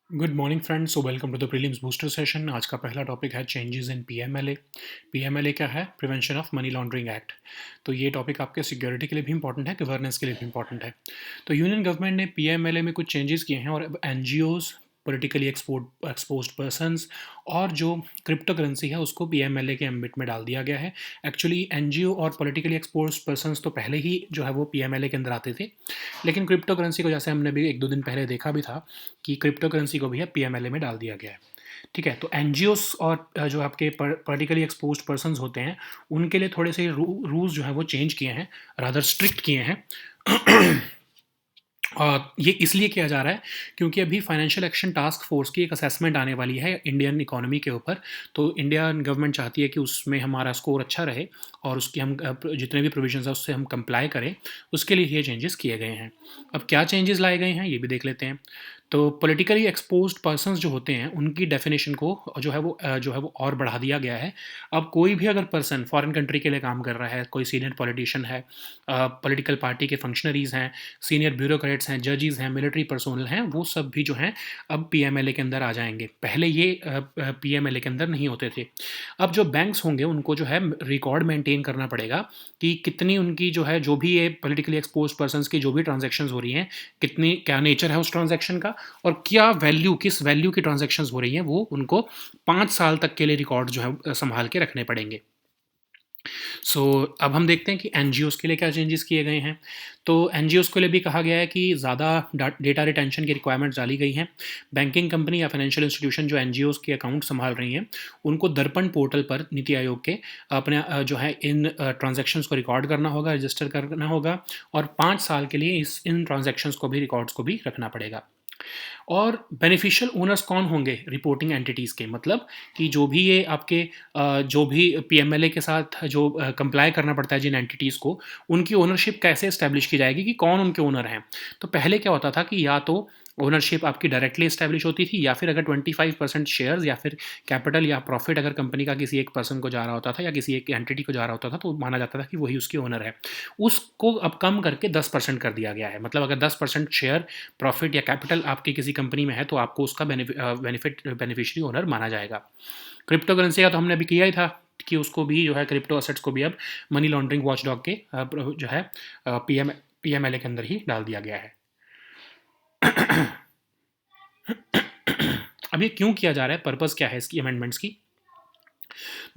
Good morning friends, so welcome to the prelims booster session. आज का पहला topic है चेंजेस इन पीएमएलए। पीएमएलए क्या है? Prevention of money laundering act. तो ये टॉपिक आपके सिक्योरिटी के लिए भी इंपॉर्टेंट है, गवर्नेंस के लिए भी इंपॉर्टेंट है। तो यूनियन गवर्नमेंट ने पीएमएलए में कुछ चेंजेस किए हैं और अब एनजीओज, पॉलिटिकली एक्सपोज्ड पर्सनस और जो क्रिप्टो करेंसी है उसको पीएमएलए के एम्बिट में डाल दिया गया है। एक्चुअली एनजीओ और पॉलिटिकली एक्सपोज्ड पर्सनस तो पहले ही जो है वो पीएमएलए के अंदर आते थे, लेकिन क्रिप्टो करेंसी को जैसे हमने भी एक दो दिन पहले देखा भी था कि क्रिप्टो करेंसी को भी अब पीएमएलए में डाल दिया गया है। ठीक है, तो एनजीओस और जो आपके पॉलिटिकली एक्सपोज्ड पर्सन्स होते हैं उनके लिए थोड़े से रूल्स जो है वो चेंज किए हैं, रादर स्ट्रिक्ट किए हैं। और ये इसलिए किया जा रहा है क्योंकि अभी फाइनेंशियल एक्शन टास्क फोर्स की एक असेसमेंट आने वाली है इंडियन इकोनॉमी के ऊपर। तो इंडियन गवर्नमेंट चाहती है कि उसमें हमारा स्कोर अच्छा रहे और उसकी हम जितने भी प्रोविजंस हैं उससे हम कंप्लाई करें। उसके लिए ये चेंजेस किए गए हैं। अब क्या चेंजेस लाए गए हैं ये भी देख लेते हैं। तो पॉलिटिकली एक्सपोज्ड पर्सन्स जो होते हैं उनकी डेफिनेशन को जो है वो और बढ़ा दिया गया है। अब कोई भी अगर पर्सन फॉरेन कंट्री के लिए काम कर रहा है, कोई सीनियर पॉलिटिशियन है, पॉलिटिकल पार्टी के फंक्शनरीज हैं, सीनियर ब्यूरोक्रेट्स हैं, जजेस हैं, मिलिट्री पर्सोनल हैं, वो सब भी जो हैं अब पीएमएलए के अंदर आ जाएंगे। पहले ये पीएमएलए के अंदर नहीं होते थे। अब जो बैंक्स होंगे उनको जो है रिकॉर्ड मेंटेन करना पड़ेगा कि कितनी उनकी जो है, जो भी ये पॉलिटिकली एक्सपोज पर्सन्स की जो भी ट्रांजेक्शन्स हो रही हैं, कितनी क्या नेचर है उस ट्रांजेक्शन का और क्या वैल्यू, किस वैल्यू की ट्रांजेक्शन्स हो रही हैं, वो उनको 5 साल तक के लिए रिकॉर्ड जो है संभाल के रखने पड़ेंगे। सो अब हम देखते हैं कि एनजीओस के लिए क्या चेंजेस किए गए हैं। तो एनजीओस के लिए भी कहा गया है कि ज़्यादा डेटा रिटेंशन की रिक्वायरमेंट्स डाली गई हैं। बैंकिंग कंपनी या फाइनेंशियल इंस्टीट्यूशन जो एनजीओस के अकाउंट संभाल रही हैं उनको दर्पण पोर्टल पर नीति आयोग के अपने जो है इन ट्रांजेक्शन्स को रिकॉर्ड करना होगा, रजिस्टर करना होगा और 5 साल के लिए इन ट्रांजेक्शन्स को भी, रिकॉर्ड्स को भी रखना पड़ेगा। और बेनिफिशियल ओनर्स कौन होंगे रिपोर्टिंग एंटिटीज़ के, मतलब कि जो भी ये आपके जो भी पीएमएलए के साथ जो कंप्लाई करना पड़ता है जिन एंटिटीज़ को, उनकी ओनरशिप कैसे इस्टेब्लिश की जाएगी कि कौन उनके ओनर हैं। तो पहले क्या होता था कि या तो ओनरशिप आपकी डायरेक्टली इस्टेब्लिश होती थी या फिर अगर 25% शेयर्स या फिर कैपिटल या प्रॉफिट अगर कंपनी का किसी एक पर्सन को जा रहा होता था या किसी एक एंटिटी को जा रहा होता था तो माना जाता था कि वही उसकी ओनर है। उसको अब कम करके 10% कर दिया गया है। मतलब अगर 10% शेयर, प्रॉफिट या कैपिटल आपकी किसी कंपनी में है तो आपको उसका बेनिफिशियरी ओनर माना जाएगा। क्रिप्टो करेंसी का तो हमने अभी किया ही था कि उसको भी जो है, क्रिप्टो असेट्स को भी अब मनी लॉन्ड्रिंग वॉचडॉग के जो है पीएमएलए के अंदर ही डाल दिया गया है। अब ये क्यों किया जा रहा है, पर्पस क्या है इसकी अमेंडमेंट्स की?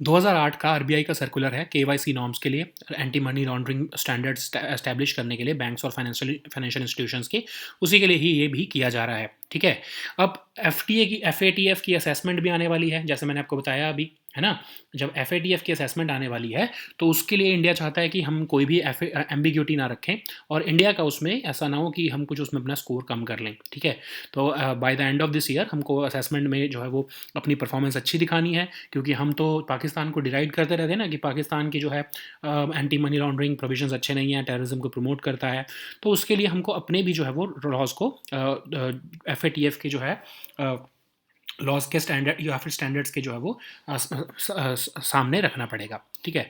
2008 का आरबीआई का सर्कुलर है केवाईसी नॉर्म्स के लिए, anti money laundering standards establish करने के लिए बैंक्स और फाइनेंशियल इंस्टीट्यूशंस के, उसी के लिए ही ये भी किया जा रहा है। ठीक है, अब एफएटीएफ की असेसमेंट भी आने वाली है, जैसे मैंने आपको बताया अभी, है ना। जब एफएटीएफ की असेसमेंट आने वाली है तो उसके लिए इंडिया चाहता है कि हम कोई भी एम्बिग्यूटी ना रखें और इंडिया का उसमें ऐसा ना हो कि हम कुछ उसमें अपना स्कोर कम कर लें। ठीक है, तो by the end of this year हमको असेसमेंट में जो है वो अपनी परफॉर्मेंस अच्छी दिखानी है, क्योंकि हम तो पाकिस्तान को डिराइड करते रहते हैं ना कि पाकिस्तान की जो है एंटी मनी लॉन्ड्रिंग प्रोविजंस अच्छे नहीं हैं, टेररिज्म को प्रमोट करता है। तो उसके लिए हमको अपने भी जो है वो लॉज को एफएटीएफ के जो है लॉज के स्टैंडर्ड या फिर स्टैंडर्ड्स के जो है वो सामने रखना पड़ेगा। ठीक है,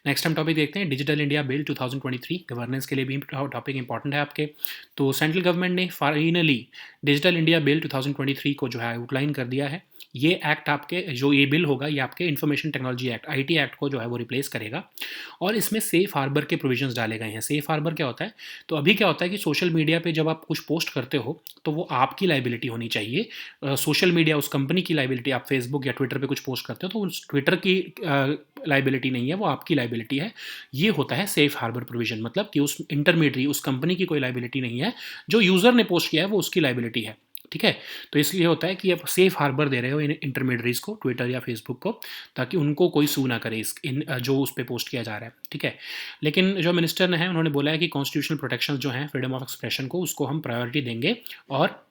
नेक्स्ट हम टॉपिक देखते हैं डिजिटल इंडिया बिल 2023। गवर्नेंस के लिए भी टॉपिक इंपॉर्टेंट है आपके। तो सेंट्रल गवर्नमेंट ने फाइनली डिजिटल इंडिया बिल 2023 को जो है आउटलाइन कर दिया है। ये एक्ट आपके, जो ये बिल होगा ये आपके information technology act, IT act को जो है वो रिप्लेस करेगा और इसमें सेफ हार्बर के प्रोविजंस डाले गए हैं। सेफ हार्बर क्या होता है? तो अभी क्या होता है कि सोशल मीडिया पे जब आप कुछ पोस्ट करते हो तो वो आपकी लाइबिलिटी होनी चाहिए। सोशल मीडिया उस कंपनी की लाइबिलिटी, आप फेसबुक या ट्विटर पे कुछ पोस्ट करते हो तो उस ट्विटर की लाइबिलिटी नहीं है, वो आपकी लाइबिलिटी है। ये होता है सेफ हार्बर प्रोविजन, मतलब कि उस इंटरमीडियरी, उस कंपनी की कोई लाइबिलिटी नहीं है, जो यूज़र ने पोस्ट किया है वो उसकी लाइबिलिटी है। ठीक है, तो इसलिए होता है कि आप सेफ हार्बर दे रहे हो इन इंटरमीडियरीज को, ट्विटर या फेसबुक को, ताकि उनको कोई सू ना करे जो उस पर पोस्ट किया जा रहा है। ठीक है, लेकिन जो मिनिस्टर ने है उन्होंने बोला है कि कॉन्स्टिट्यूशनल प्रोटेक्शन जो हैं फ्रीडम ऑफ एक्सप्रेशन को, उसको हम प्रायोरिटी देंगे और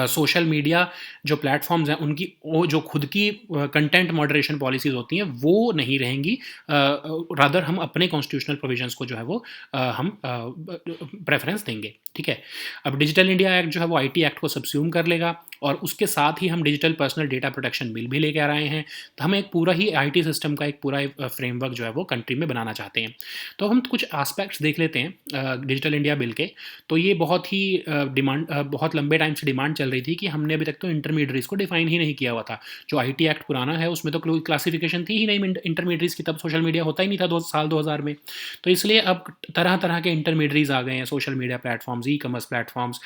सोशल मीडिया जो प्लेटफॉर्म्स हैं उनकी वो जो खुद की कंटेंट मॉडरेशन पॉलिसीज़ होती हैं वो नहीं रहेंगी। रादर हम अपने कॉन्स्टिट्यूशनल प्रोविजंस को जो है वो हम प्रेफरेंस देंगे। ठीक है, अब डिजिटल इंडिया एक्ट जो है वो आईटी एक्ट को सबस्यूम कर लेगा और उसके साथ ही हम digital personal data protection bill भी लेके आ रहे हैं। तो हम एक पूरा ही आईटी सिस्टम का एक पूरा फ्रेमवर्क जो है वो कंट्री में बनाना चाहते हैं। तो हम कुछ एस्पेक्ट्स देख लेते हैं डिजिटल इंडिया बिल के। तो ये बहुत ही बहुत लंबे टाइम से डिमांड चल रही थी कि हमने अभी तक तो इंटरमीडिएट्स को डिफाइन ही नहीं किया हुआ था। जो आईटी एक्ट पुराना है उसमें तो क्लासिफिकेशन थी ही नहीं इंटरमीडिएट्स की, तब सोशल मीडिया होता ही नहीं था 2000 में। तो इसलिए अब तरह तरह के इंटरमीडिएट्स आ गए हैं, social media platforms, e commerce platforms,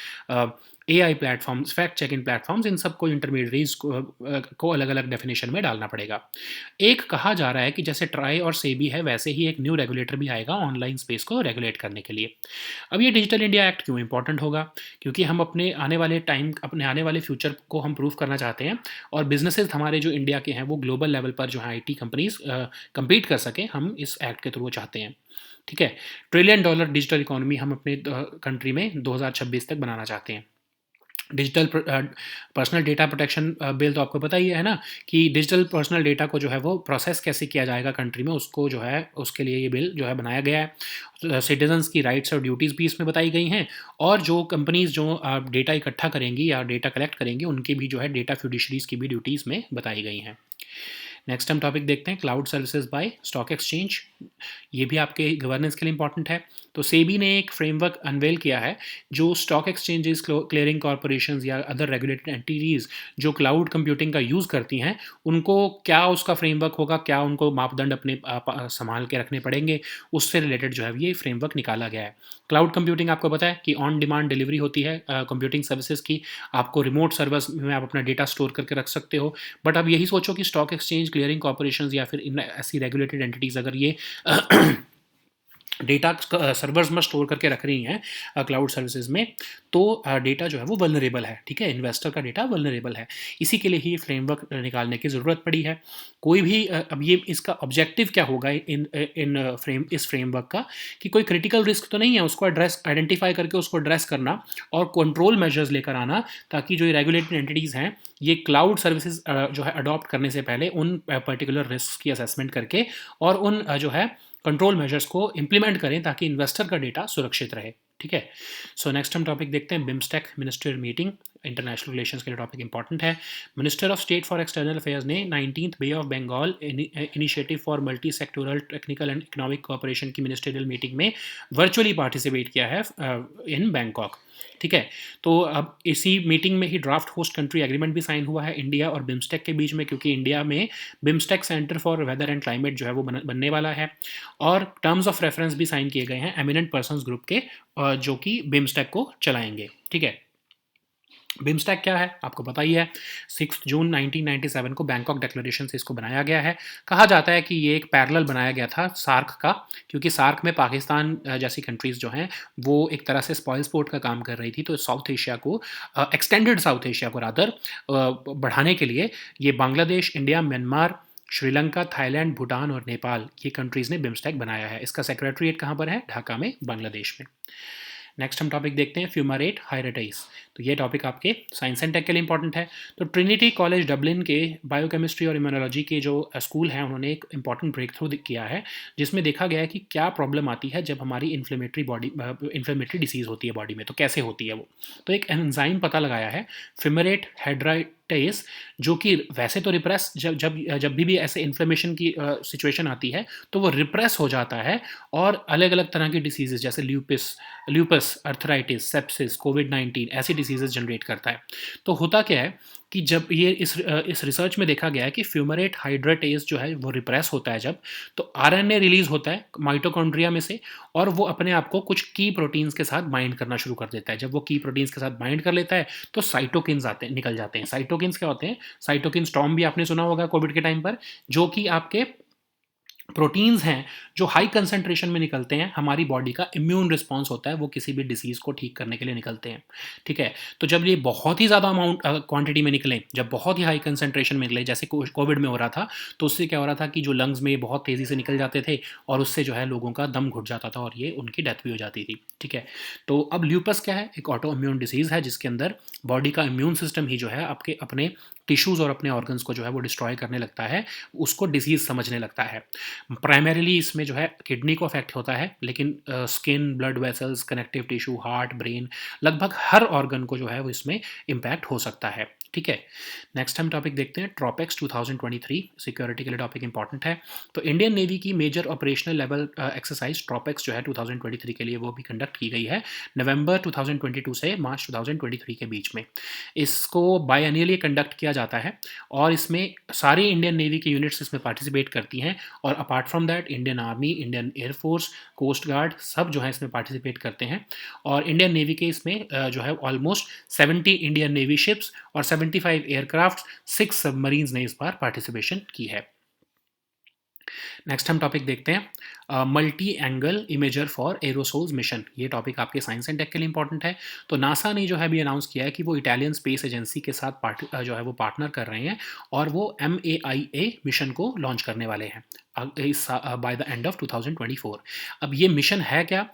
AI platforms, fact checking platforms, इन सबको इंटरमीडिएट्स को अलग अलग डेफिनेशन में डालना पड़ेगा। एक कहा जा रहा है कि जैसे ट्राई और सेबी है वैसे ही एक न्यू रेगुलेटर भी आएगा ऑनलाइन स्पेस को रेगुलेट करने के लिए। अब ये डिजिटल इंडिया एक्ट क्यों इंपॉर्टेंट होगा? क्योंकि हम अपने आने वाले फ्यूचर को हम प्रूव करना चाहते हैं, और बिजनेसेस हमारे जो इंडिया के हैं वो ग्लोबल लेवल पर जो है आईटी कंपनीज compete कर सके, हम इस एक्ट के थ्रू चाहते हैं। ठीक है, $1 ट्रिलियन डिजिटल इकोनॉमी हम अपने कंट्री में 2026 तक बनाना चाहते हैं। Digital personal data protection bill तो आपको पता ही है ना, कि डिजिटल पर्सनल डेटा को जो है वो प्रोसेस कैसे किया जाएगा कंट्री में, उसको जो है उसके लिए ये बिल जो है बनाया गया है। सिटीजन्स की राइट्स और ड्यूटीज़ भी इसमें बताई गई हैं, और जो कंपनीज जो डेटा इकट्ठा करेंगी या डेटा कलेक्ट करेंगी उनकी भी जो है डेटा फ्यूडिशरीज की भी ड्यूटीज़ में बताई गई हैं। नेक्स्ट हम टॉपिक देखते हैं cloud services by stock exchange. ये भी आपके गवर्नेंस के लिए इंपॉर्टेंट है। तो सेबी ने एक फ्रेमवर्क अनवेल किया है जो स्टॉक एक्सचेंजेस, क्लियरिंग कॉरपोरेशंस या अदर रेगुलेटेड एंटिटीज़ जो क्लाउड कंप्यूटिंग का यूज़ करती हैं, उनको क्या उसका फ्रेमवर्क होगा, क्या उनको मापदंड अपने संभाल के रखने पड़ेंगे, उससे रिलेटेड जो है ये फ्रेमवर्क निकाला गया है। क्लाउड कंप्यूटिंग आपको पता है कि ऑन डिमांड डिलीवरी होती है कंप्यूटिंग सर्विसेज की। आपको रिमोट सर्वर्स में आप अपना डेटा स्टोर करके रख सकते हो। बट अब यही सोचो कि स्टॉक एक्सचेंज, क्लियरिंग कॉरपोरेशंस या फिर इन ऐसी रेगुलेटेड एंटिटीज़ अगर ये डेटा सर्वर्स में स्टोर करके रख रही हैं क्लाउड सर्विसेज में, तो डेटा जो है वो वल्नरेबल है। ठीक है, इन्वेस्टर का डेटा वल्नरेबल है। इसी के लिए ही फ्रेमवर्क निकालने की ज़रूरत पड़ी है। कोई भी अब ये इसका ऑब्जेक्टिव क्या होगा इस फ्रेमवर्क का, कि कोई क्रिटिकल रिस्क तो नहीं है, उसको आइडेंटिफाई करके उसको एड्रेस करना और कंट्रोल मेजर्स लेकर आना, ताकि जो रेगुलेटेड एंटिटीज़ हैं ये क्लाउड सर्विसेज जो है अडॉप्ट करने से पहले उन पर्टिकुलर रिस्क की असेसमेंट करके और उन जो है कंट्रोल मेजर्स को इंप्लीमेंट करें ताकि इन्वेस्टर का डेटा सुरक्षित रहे। ठीक है, सो नेक्स्ट हम टॉपिक देखते हैं BIMSTEC ministerial meeting. International relations के लिए टॉपिक इंपॉर्टेंट है। Minister of state for external affairs ने 19th bay of Bengal initiative for multi sectoral technical and economic cooperation की मिनिस्ट्रियल मीटिंग में वर्चुअली पार्टिसिपेट किया है इन बैंकॉक। ठीक है, तो अब इसी मीटिंग में ही ड्राफ्ट होस्ट कंट्री एग्रीमेंट भी साइन हुआ है इंडिया और बिम्स्टेक के बीच में, क्योंकि इंडिया में BIMSTEC centre for weather and climate जो है वो बनने वाला है, और टर्म्स ऑफ रेफरेंस भी साइन किए गए हैं एमिनेंट पर्सन्स ग्रुप के जो कि बिम्स्टेक को चलाएंगे। ठीक है, बिम्स्टेक क्या है आपको पता ही है। 6 जून 1997 को बैंकॉक डिक्लेरेशन से इसको बनाया गया है। कहा जाता है कि ये एक पैरेलल बनाया गया था सार्क का, क्योंकि सार्क में पाकिस्तान जैसी कंट्रीज़ जो हैं वो एक तरह से स्पॉइल स्पोर्ट का काम कर रही थी। तो साउथ एशिया को, एक्सटेंडेड साउथ एशिया को रादर बढ़ाने के लिए ये Bangladesh, India, Myanmar, Sri Lanka, Thailand, Bhutan और नेपाल, ये कंट्रीज़ ने बिम्स्टेक बनाया है। इसका सेक्रेटरीट कहाँ पर है? ढाका में, बांग्लादेश में। नेक्स्ट हम टॉपिक देखते हैं फ्यूमरेट हाइड्रेटाइज। तो ये टॉपिक आपके साइंस एंड टेक के लिए इंपॉर्टेंट है। तो ट्रिनिटी कॉलेज डबलिन के बायोकेमिस्ट्री और इम्यूनोलॉजी के जो स्कूल हैं उन्होंने एक इंपॉर्टेंट ब्रेक थ्रू किया है, जिसमें देखा गया है कि क्या प्रॉब्लम आती है जब हमारी इन्फ्लेमेटरी डिसीज़ होती है बॉडी में, तो कैसे होती है वो। तो एक एंजाइम पता लगाया है फ्यूमरेट हाइड्रेटाइज, जो कि वैसे तो रिप्रेस जब भी ऐसे इन्फ्लेमेशन की सिचुएशन आती है तो वो रिप्रेस हो जाता है, और अलग अलग तरह की डिसीजेज जैसे ल्यूपस, अर्थराइटिस, सेप्सिस, कोविड-19 ऐसी डिसीजेज जनरेट करता है। तो होता क्या है कि जब ये इस रिसर्च में देखा गया है कि फ्यूमरेट हाइड्रेटेज जो है वो रिप्रेस होता है जब, तो आरएनए रिलीज होता है माइटोकॉन्ड्रिया में से, और वो अपने आप को कुछ की प्रोटीन्स के साथ बाइंड करना शुरू कर देता है। जब वो की प्रोटीन्स के साथ बाइंड कर लेता है तो साइटोकिन्स निकल जाते हैं। साइटोकिन्स क्या होते हैं? साइटोकिन स्टॉर्म भी आपने सुना होगा कोविड के टाइम पर, जो कि आपके प्रोटीन्स हैं जो हाई कंसंट्रेशन में निकलते हैं। हमारी बॉडी का इम्यून रिस्पॉन्स होता है, वो किसी भी डिसीज़ को ठीक करने के लिए निकलते हैं। ठीक है, तो जब ये बहुत ही ज़्यादा अमाउंट क्वांटिटी में निकले, जब बहुत ही हाई कंसंट्रेशन में निकले, जैसे कोविड में हो रहा था, तो उससे क्या हो रहा था कि जो लंग्स में बहुत तेज़ी से निकल जाते थे और उससे जो है लोगों का दम घुट जाता था और ये उनकी डेथ भी हो जाती थी। ठीक है, तो अब ल्यूपस क्या है? एक ऑटो इम्यून डिसीज़ है जिसके अंदर बॉडी का इम्यून सिस्टम ही जो है आपके अपने टिश्यूज़ और अपने ऑर्गन्स को जो है वो डिस्ट्रॉय करने लगता है, उसको डिसीज़ समझने लगता है। प्राइमरीली इसमें जो है किडनी को अफेक्ट होता है, लेकिन skin, blood vessels, connective tissue, heart, brain, लगभग हर ऑर्गन को जो है वो इसमें इम्पैक्ट हो सकता है। ठीक है। नेक्स्ट हम टॉपिक देखते हैं ट्रॉपिक्स 2023, सिक्योरिटी के लिए टॉपिक इंपॉर्टेंट है। तो इंडियन नेवी की major operational level exercise TROPEX जो है 2023 के लिए वो भी कंडक्ट की गई है नवंबर 2022 से मार्च 2023 के बीच में। इसको बायनियली कंडक्ट किया जाता है और इसमें सारी इंडियन नेवी की यूनिट्स इसमें पार्टिसिपेट करती हैं और apart from that Indian army, Indian air force, coast guard सब जो है इसमें पार्टिसिपेट करते हैं। और इंडियन नेवी के इसमें जो है ऑलमोस्ट 70 इंडियन नेवी शिप्स और 75 एयरक्राफ्ट, 6 सबमरीन्स ने इस बार पार्टिसिपेशन की है। नेक्स्ट हम टॉपिक देखते हैं multi angle imager for aerosols mission. ये टॉपिक आपके साइंस एंड टेक के लिए इंपॉर्टेंट है। तो नासा ने जो है अभी अनाउंस किया है कि वो इटालियन स्पेस एजेंसी के साथ जो है वो पार्टनर कर रहे हैं और वो MAIA मिशन को लॉन्च करने वाले हैं बाय द एंड ऑफ 2024। अब ये मिशन है क्या?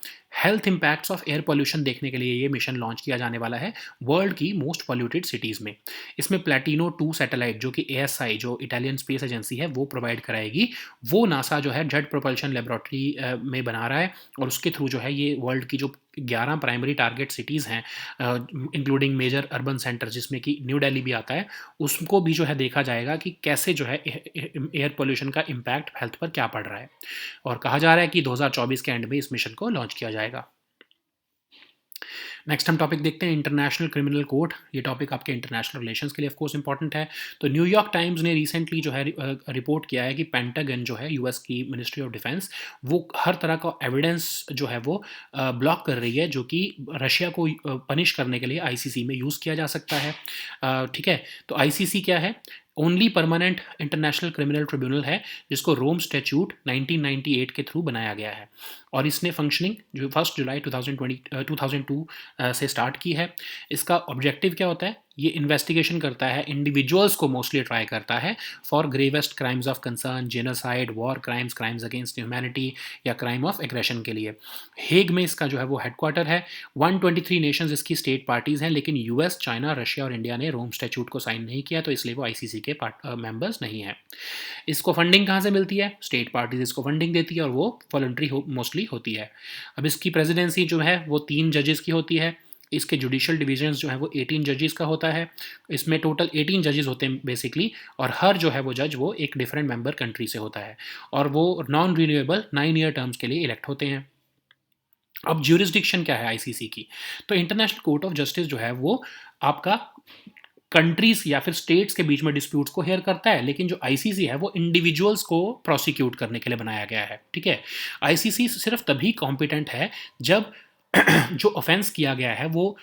Health impacts of air pollution देखने के लिए ये मिशन लॉन्च किया जाने वाला है वर्ल्ड की मोस्ट पॉल्यूटेड सिटीज़ में। इसमें प्लेटिनो 2 सैटेलाइट जो कि ASI जो इटालियन स्पेस एजेंसी है वो प्रोवाइड कराएगी, वो नासा जो है जेट प्रोपल्शन लेबोरेटरी में बना रहा है और उसके थ्रू जो है ये वर्ल्ड की जो 11 प्राइमरी टारगेट सिटीज़ हैं इंक्लूडिंग मेजर अर्बन सेंटर जिसमें कि न्यू दिल्ली भी आता है, उसको भी जो है देखा जाएगा कि कैसे जो है एयर पोल्यूशन का इम्पैक्ट हेल्थ पर क्या पड़ रहा है। और कहा जा रहा है कि 2024 के एंड में इस मिशन को लॉन्च किया जाएगा। नेक्स्ट हम टॉपिक देखते हैं इंटरनेशनल क्रिमिनल कोर्ट। ये टॉपिक आपके इंटरनेशनल रिलेशंस के लिए ऑफकोर्स इंपॉर्टेंट है। तो न्यूयॉर्क टाइम्स ने रिसेंटली जो है रिपोर्ट किया है कि पेंटागन जो है यूएस की मिनिस्ट्री ऑफ डिफेंस वो हर तरह का एविडेंस जो है वो ब्लॉक कर रही है जो कि रशिया को पनिश करने के लिए आईसीसी में यूज़ किया जा सकता है। ठीक है, तो आईसीसी क्या है? Only permanent international criminal tribunal है जिसको रोम स्टैट्यूट 1998 के थ्रू बनाया गया है और इसने फंक्शनिंग जो 1 जुलाई 2002 से स्टार्ट की है। इसका ऑब्जेक्टिव क्या होता है? ये इन्वेस्टिगेशन करता है, इंडिविजुअल्स को मोस्टली ट्राई करता है for gravest crimes of concern, genocide, war crimes, crimes against humanity या क्राइम ऑफ एग्रेशन के लिए। हेग में इसका जो है वो हेडक्वार्टर है। 123 नेशंस इसकी स्टेट पार्टीज हैं, लेकिन यूएस, चाइना, रशिया और इंडिया ने रोम स्टैट्यूट को साइन नहीं किया, तो इसलिए वो आईसीसी के मेंबर्स नहीं है। इसको फंडिंग कहाँ से मिलती है? स्टेट पार्टीज इसको फंडिंग देती है और वो वॉलंटरी मोस्टली होती है। अब इसकी प्रेसिडेंसी जो है वो 3 जजेस की होती है। इसके जुडिशियल डिवीजन्स जो है वो 18 जजेस का होता है। इसमें टोटल 18 जजेस होते हैं बेसिकली, और हर जो है वो जज वो एक डिफरेंट मेंबर कंट्री से होता है और वो नॉन रिन्यूएबल 9 ईयर टर्म्स के लिए इलेक्ट होते हैं। अब ज्यूरिसडिक्शन क्या है आईसीसी की? तो इंटरनेशनल कोर्ट ऑफ जस्टिस जो है वो आपका कंट्रीज या फिर स्टेट्स के बीच में डिस्प्यूट्स को हेयर करता है, लेकिन जो आईसीसी है वो इंडिविजुअल्स को प्रोसिक्यूट करने के लिए बनाया गया है। ठीक है, आईसीसी सिर्फ तभी कॉम्पिटेंट है जब जो ऑफेंस किया गया है वो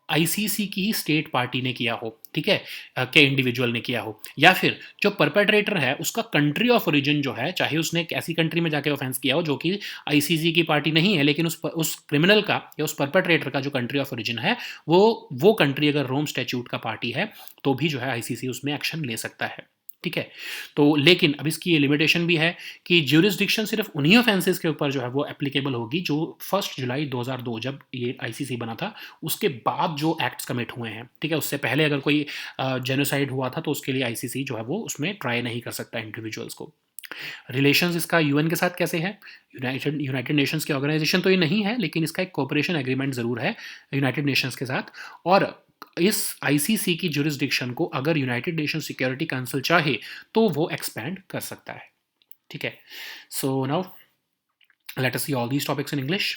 आईसीसी की ही स्टेट पार्टी ने किया हो, ठीक है, के इंडिविजुअल ने किया हो, या फिर जो परपेट्रेटर है उसका कंट्री ऑफ ओरिजिन जो है, चाहे उसने एक ऐसी कंट्री में जाके ऑफेंस किया हो जो कि आईसीसी की पार्टी नहीं है, लेकिन उस क्रिमिनल का या उस परपेट्रेटर का जो कंट्री ऑफ ओरिजिन है वो कंट्री अगर रोम स्टैट्यूट का पार्टी है तो भी जो है आईसीसी उसमें एक्शन ले सकता है। ठीक है, तो लेकिन अब इसकी ये लिमिटेशन भी है कि ज्यूरिसडिक्शन सिर्फ उन्हीं ऑफेंसेस के ऊपर जो है वो एप्लीकेबल होगी जो 1 जुलाई 2002 जब ये आईसीसी बना था उसके बाद जो एक्ट्स कमिट हुए हैं। ठीक है, उससे पहले अगर कोई जेनोसाइड हुआ था तो उसके लिए आईसीसी जो है वो उसमें ट्राई नहीं कर सकता इंडिविजुअल्स को। रिलेशंस इसका यूएन के साथ कैसे है? यूनाइटेड नेशंस की ऑर्गेनाइजेशन तो ये नहीं है, लेकिन इसका एक कोऑपरेशन एग्रीमेंट ज़रूर है यूनाइटेड नेशंस के साथ, और इस आईसीसी की जुरिसडिक्शन को अगर यूनाइटेड नेशन सिक्योरिटी काउंसिल चाहे तो वो एक्सपैंड कर सकता है। ठीक है, so now let us see all these topics in English.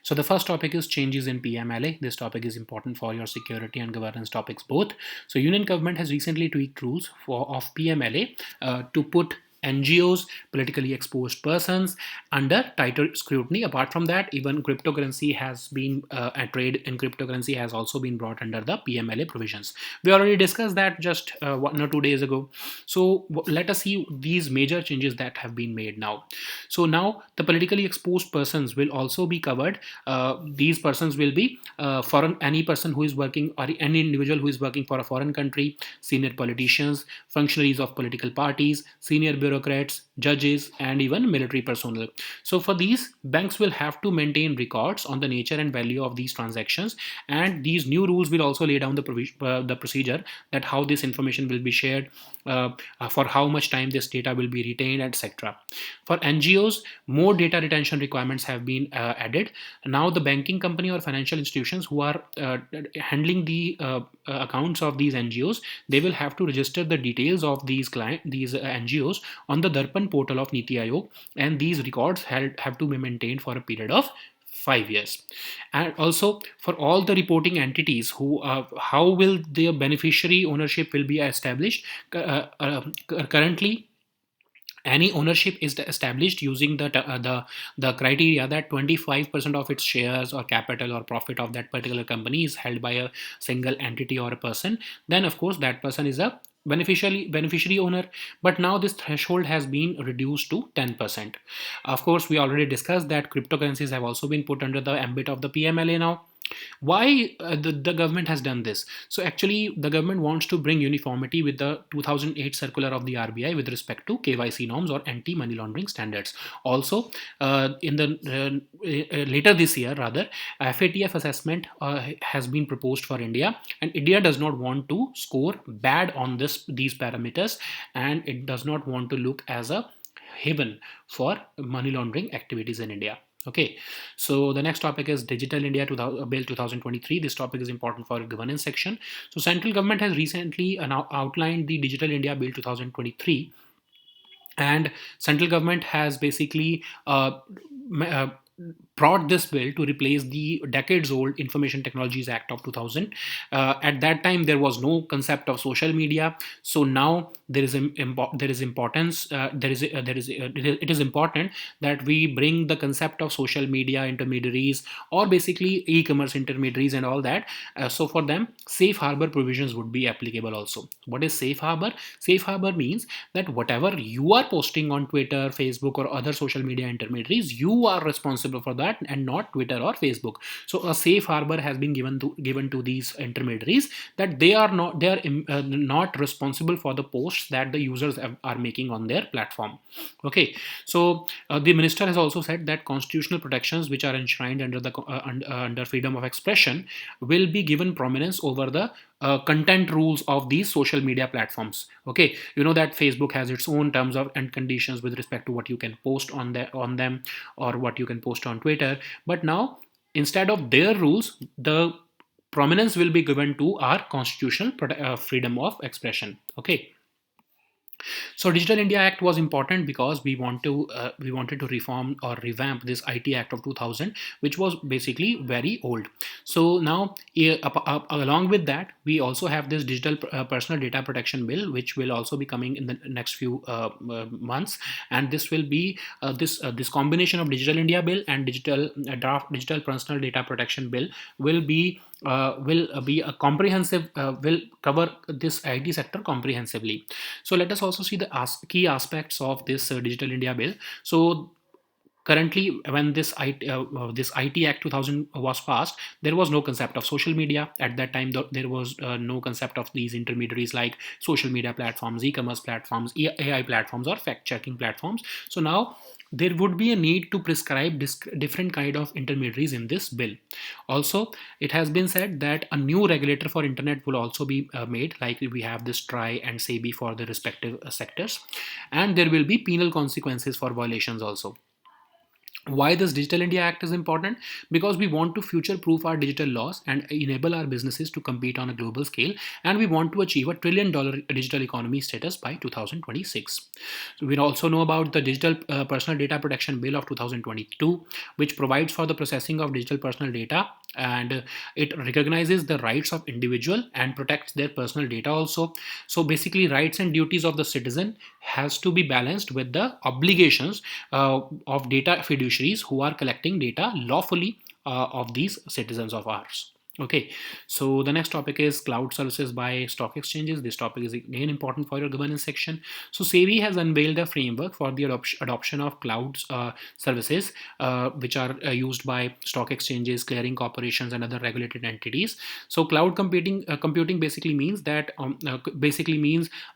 So the first topic is changes in PMLA. This topic is important for your security and governance topics both. So Union government has recently tweaked rules of PMLA to put NGOs, politically exposed persons, under tighter scrutiny. Apart from that, even cryptocurrency has been, trade in cryptocurrency has also been brought under the PMLA provisions. We already discussed that just 1 or 2 days ago. So let us see these major changes that have been made now. So now the politically exposed persons will also be covered. These persons will be any person who is working, or any individual who is working for a foreign country, senior politicians, functionaries of political parties, senior bureaucrats, bureaucrats, judges, and even military personnel. So for these, banks will have to maintain records on the nature and value of these transactions, and these new rules will also lay down the procedure that how this information will be shared, for how much time this data will be retained, etc. For NGOs, more data retention requirements have been added. Now, the banking company or financial institutions who are handling the accounts of these NGOs, they will have to register the details of these NGOs on the Darpan portal of Niti Aayog, and these records have to be maintained for a period of 5 years. And also for all the reporting entities, who how will their beneficiary ownership will be established. Currently, any ownership is established using the criteria that 25% of its shares or capital or profit of that particular company is held by a single entity or a person. Then of course that person is a beneficiary owner. But now this threshold has been reduced to 10%. Of course, we already discussed that cryptocurrencies have also been put under the ambit of the PMLA now. Why the government has done this? So actually the government wants to bring uniformity with the 2008 circular of the RBI with respect to KYC norms or anti money laundering standards. Also, in the later this year rather, FATF assessment has been proposed for India, and India does not want to score bad on these parameters, and it does not want to look as a haven for money laundering activities in India. Okay, so the next topic is Digital India Bill 2023. This topic is important for governance section. So central government has recently outlined the Digital India Bill 2023, and central government has basically brought this bill to replace the decades old Information Technologies Act of 2000. At that time there was no concept of social media, so now there is importance it is important that we bring the concept of social media intermediaries, or basically e-commerce intermediaries and all that. So for them, safe harbor provisions would be applicable also. What is safe harbor? Safe harbor means that whatever you are posting on Twitter, Facebook, or other social media intermediaries, you are responsible for that and not Twitter or Facebook. So a safe harbor has been given to these intermediaries, that they are not responsible for the posts that the users are making on their platform. Okay, so the minister has also said that constitutional protections which are enshrined under freedom of expression will be given prominence over the content rules of these social media platforms. Okay, you know that Facebook has its own terms of and conditions with respect to what you can post on them, or what you can post on Twitter. But now, instead of their rules, the prominence will be given to our constitutional freedom of expression. Okay, so Digital India Act was important because we wanted to reform or revamp this IT Act of 2000, which was basically very old. So now, along with that, we also have this Digital Personal Data Protection Bill, which will also be coming in the next few months, and this will be this combination of Digital India Bill and Digital Personal Data Protection Bill will be a comprehensive, will cover this IT sector comprehensively. So let us also see the key aspects of this Digital India Bill. So currently, when this IT Act 2000 was passed, there was no concept of social media. At that time, there was no concept of these intermediaries like social media platforms, e-commerce platforms, AI platforms, or fact-checking platforms. So now there would be a need to prescribe different kind of intermediaries in this bill. Also, it has been said that a new regulator for internet will also be made, like we have this TRAI and SEBI for the respective sectors, and there will be penal consequences for violations also. Why this Digital India Act is important? Because we want to future proof our digital laws and enable our businesses to compete on a global scale, and we want to achieve a $1 trillion digital economy status by 2026. So we also know about the Digital Personal Data Protection Bill of 2022, which provides for the processing of digital personal data, and it recognizes the rights of individual and protects their personal data also. So basically, rights and duties of the citizen has to be balanced with the obligations of data fiduciaries who are collecting data lawfully of these citizens of ours. Okay, so the next topic is cloud services by stock exchanges. This topic is again important for your governance section. So SEBI has unveiled a framework for the adoption of cloud services, which are used by stock exchanges, clearing corporations, and other regulated entities. So cloud computing basically means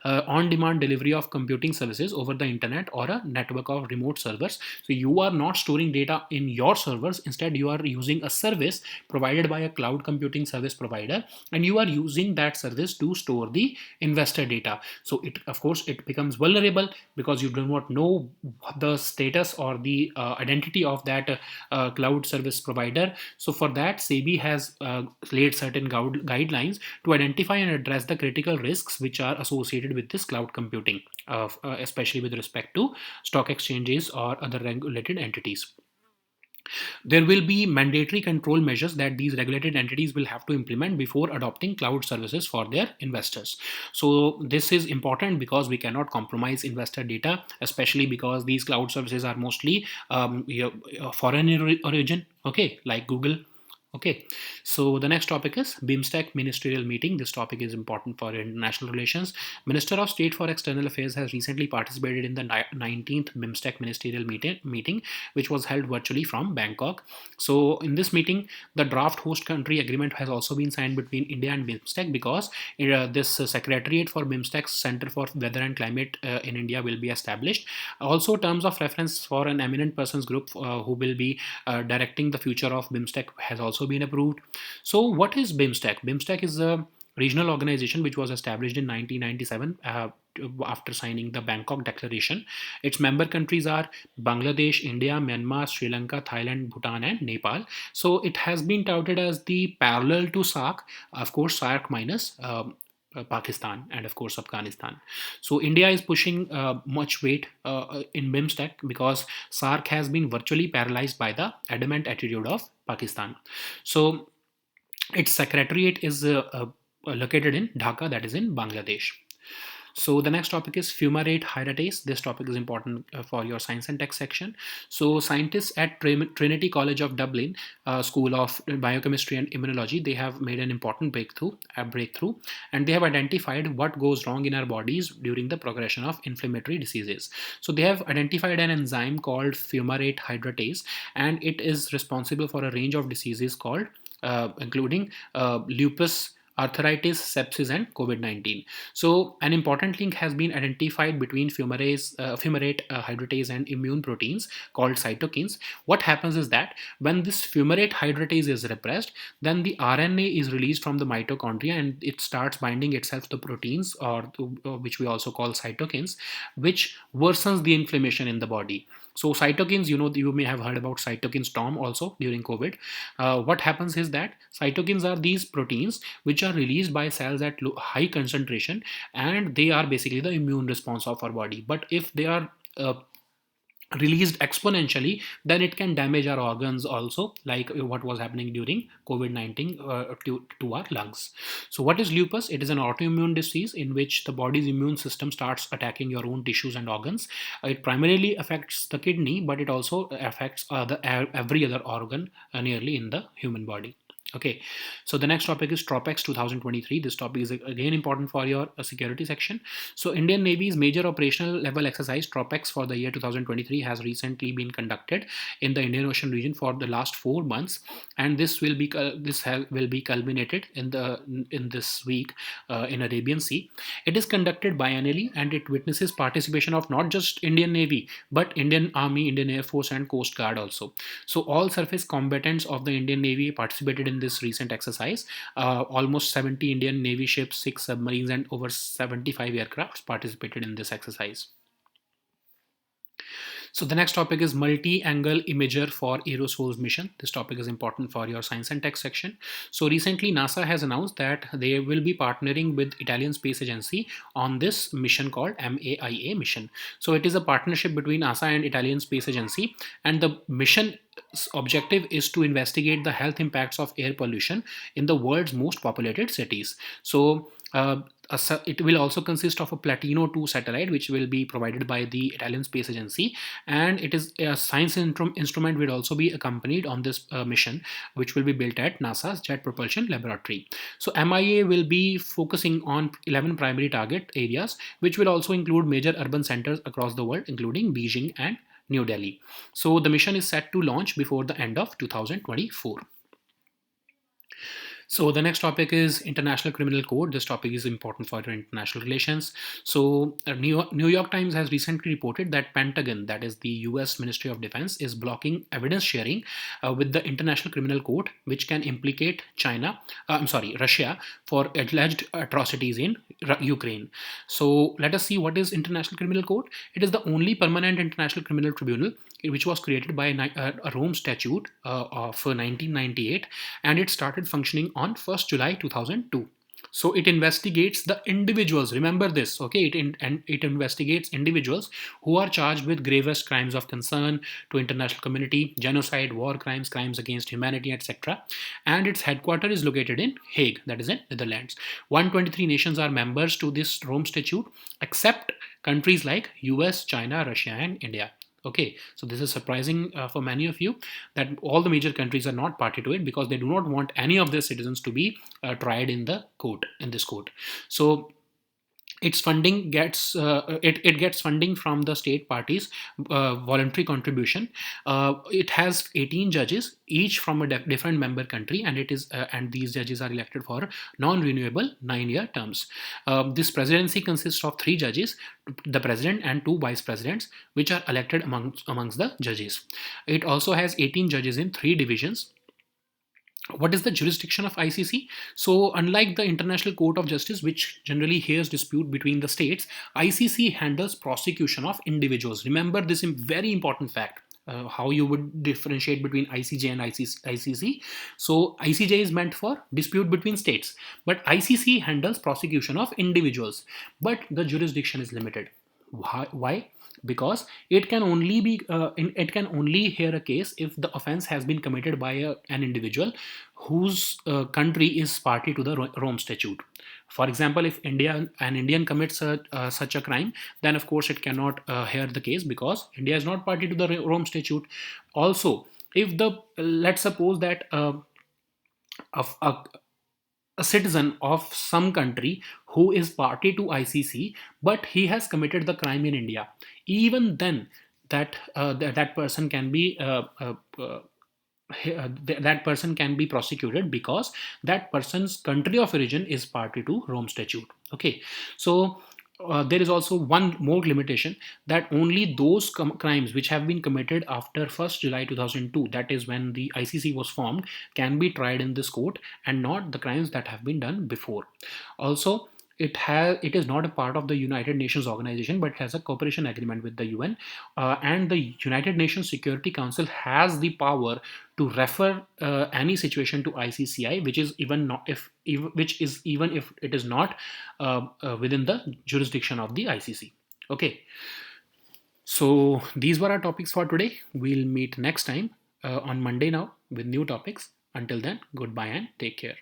on-demand delivery of computing services over the internet or a network of remote servers. So you are not storing data in your servers. Instead, you are using a service provided by a cloud computing service provider, and you are using that service to store the investor data. So it, of course, it becomes vulnerable because you do not know the status or the identity of that cloud service provider. So for that, SEBI has laid certain guidelines to identify and address the critical risks which are associated with this cloud computing, especially with respect to stock exchanges or other regulated entities. There will be mandatory control measures that these regulated entities will have to implement before adopting cloud services for their investors. So this is important because we cannot compromise investor data, especially because these cloud services are mostly foreign in origin, okay, like Google. Okay, so the next topic is BIMSTEC ministerial meeting. This topic is important for international relations. Minister of State for External Affairs has recently participated in the 19th BIMSTEC ministerial meeting, which was held virtually from Bangkok. So in this meeting, the draft host country agreement has also been signed between India and BIMSTEC, because this Secretariat for BIMSTEC's Center for Weather and Climate in India will be established. Also, terms of reference for an eminent persons group who will be directing the future of BIMSTEC has also been approved. So what is BIMSTEC? BIMSTEC is a regional organization which was established in 1997 after signing the Bangkok Declaration. Its member countries are Bangladesh, India, Myanmar, Sri Lanka, Thailand, Bhutan, and Nepal. So it has been touted as the parallel to SAARC, of course, SAARC minus. Pakistan and of course Afghanistan. So India is pushing much weight in BIMSTEC because SAARC has been virtually paralyzed by the adamant attitude of Pakistan. So its secretariat is located in Dhaka, that is in Bangladesh. So the next topic is fumarate hydratase. This topic is important for your science and tech section. So scientists at Trinity College of Dublin, School of Biochemistry and Immunology, they have made an important breakthrough, and they have identified what goes wrong in our bodies during the progression of inflammatory diseases. So they have identified an enzyme called fumarate hydratase, and it is responsible for a range of diseases called including lupus, arthritis, sepsis, and COVID-19. So an important link has been identified between fumarate hydratase and immune proteins called cytokines. What happens is that when this fumarate hydratase is repressed, then the RNA is released from the mitochondria and it starts binding itself to proteins, which we also call cytokines, which worsens the inflammation in the body. So cytokines, you may have heard about cytokine storm also during COVID. What happens is that cytokines are these proteins which are released by cells at high concentration, and they are basically the immune response of our body. But if they are released exponentially, then it can damage our organs also, like what was happening during COVID-19 to our lungs. So what is lupus? It is an autoimmune disease in which the body's immune system starts attacking your own tissues and organs. It primarily affects the kidney, but it also affects every other organ nearly in the human body. Okay, so the next topic is Tropex 2023. This topic is again important for your security section. So Indian Navy's major operational level exercise Tropex for the year 2023 has recently been conducted in the Indian Ocean region for the last 4 months, and this will be culminated in this week in Arabian Sea. It is conducted biannually, and it witnesses participation of not just Indian Navy but Indian Army, Indian Air Force, and Coast Guard also. So all surface combatants of the Indian Navy participated in this recent exercise. Almost 70 Indian Navy ships, 6 submarines, and over 75 aircrafts participated in this exercise. So the next topic is multi-angle imager for aerosols mission. This topic is important for your science and tech section. So recently NASA has announced that they will be partnering with Italian Space Agency on this mission called MAIA mission. So it is a partnership between NASA and Italian Space Agency, and the mission objective is to investigate the health impacts of air pollution in the world's most populated cities. So it will also consist of a Platino 2 satellite, which will be provided by the Italian Space Agency, and it is a science instrument will also be accompanied on this mission, which will be built at NASA's Jet Propulsion Laboratory. So MIA will be focusing on 11 primary target areas, which will also include major urban centers across the world, including Beijing and New Delhi. So the mission is set to launch before the end of 2024. So the next topic is International Criminal Code. This topic is important for international relations. So New York Times has recently reported that Pentagon, that is the US Ministry of Defense, is blocking evidence sharing with the International Criminal Court, which can implicate Russia for alleged atrocities in Ukraine. So let us see what is International Criminal Court. It is the only permanent international criminal tribunal which was created by a Rome Statute of 1998, and it started functioning on 1st July 2002. So it investigates the individuals. Remember this, okay? It investigates individuals who are charged with gravest crimes of concern to international community, genocide, war crimes, crimes against humanity, etc. And its headquarters is located in Hague, that is in Netherlands. 123 nations are members to this Rome Statute, except countries like US, China, Russia, and India. Okay, so this is surprising for many of you that all the major countries are not party to it, because they do not want any of their citizens to be tried in the court, in this court. So its funding gets it gets funding from the state parties voluntary contribution. It has 18 judges, each from a different member country, and it is and these judges are elected for non-renewable 9-year terms. This presidency consists of 3 judges, the president and 2 vice presidents, which are elected amongst the judges. It also has 18 judges in 3 divisions. What is the jurisdiction of ICC? So unlike the International Court of Justice, which generally hears dispute between the states, ICC handles prosecution of individuals. Remember this very important fact, how you would differentiate between ICJ and ICC. So ICJ is meant for dispute between states, but ICC handles prosecution of individuals, but the jurisdiction is limited. Why? Because it can only hear a case if the offense has been committed by an individual whose country is party to the Rome Statute. For example, if an Indian commits such a crime, then of course it cannot hear the case, because India is not party to the Rome Statute. Also, if let's suppose that a citizen of some country who is party to ICC, but he has committed the crime in India, even then that person can be that person can be prosecuted, because that person's country of origin is party to Rome Statute. Okay, so there is also one more limitation, that only those crimes which have been committed after 1st July 2002, that is when the ICC was formed, can be tried in this court, and not the crimes that have been done before. Also, it is not a part of the United Nations organization, but has a cooperation agreement with the UN, and the United Nations Security Council has the power to refer any situation to ICCI, which is even if it is not within the jurisdiction of the ICC. Okay, so these were our topics for today. We'll meet next time on Monday now with new topics. Until then, goodbye and take care.